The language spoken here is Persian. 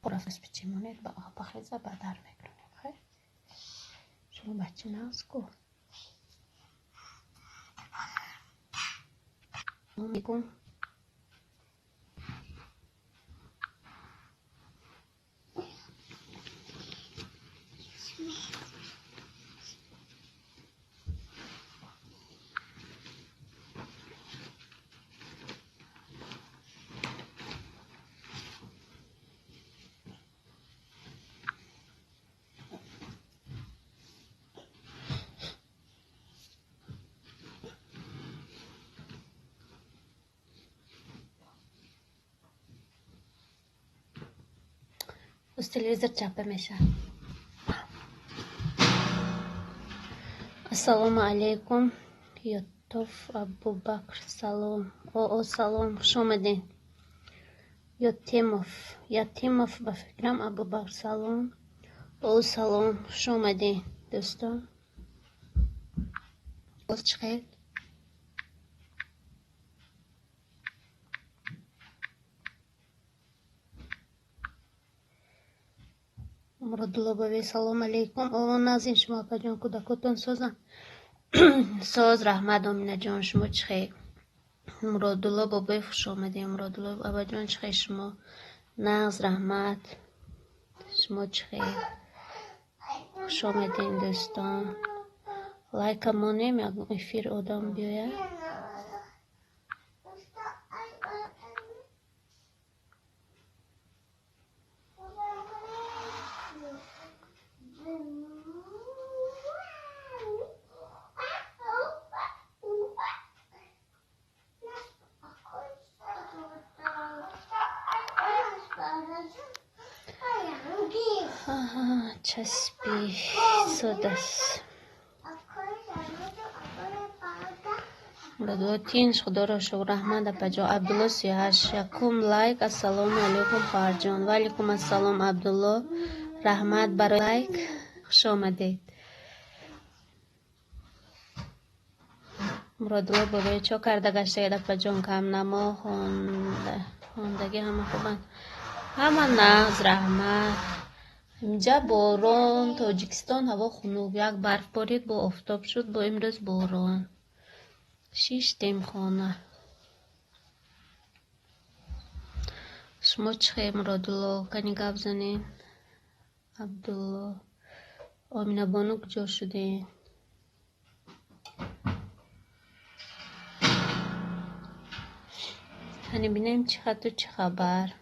خرافز بچیمونید با آب خیزه بدر میکنید. خیلی شما بچه ناز کن میگم از تلویزر چپه میشه. السلام علیکم یوتوف ابوبکر سلام او سلام خوش آمدین. یتیموف به فکرم ابوبکر سلام او سلام خوش آمدین دوستان. باز چخیر مرادالله بابی سلام علیکم. او نازین شما اپا جان کودکتون سازم ساز رحمت آمینه جان شما چخیر. مرادالله بابی خوش آمدین. مرادالله اپا جان چخیر شما. ناز رحمت شما چخیر خوش آمدین دوستان. لایک ما نمیاد افیر آدم بیاید. چسبی سودست مردواتینش خدا را شکر رحمت پجا عبدالله 38 یکم لایک. السلام علیکم خواهرجان. و علیکم السلام عبدالله رحمت برای لایک خوش آمدید. مرادالله بابای چا کرده گشته ایده پجان کم نما خوندگی همه خوبن همه. ناز رحمت اینجا باران تاجیکستان هوا خنوک یک برف بارید با آفتاب شد با امروز باران 6 تیم خانه. شما چخیر مرادالله کنی گپ زنین. عبدالله آمینه بانو کجا شدین؟ هنی بینیم چه خط و چه خبر.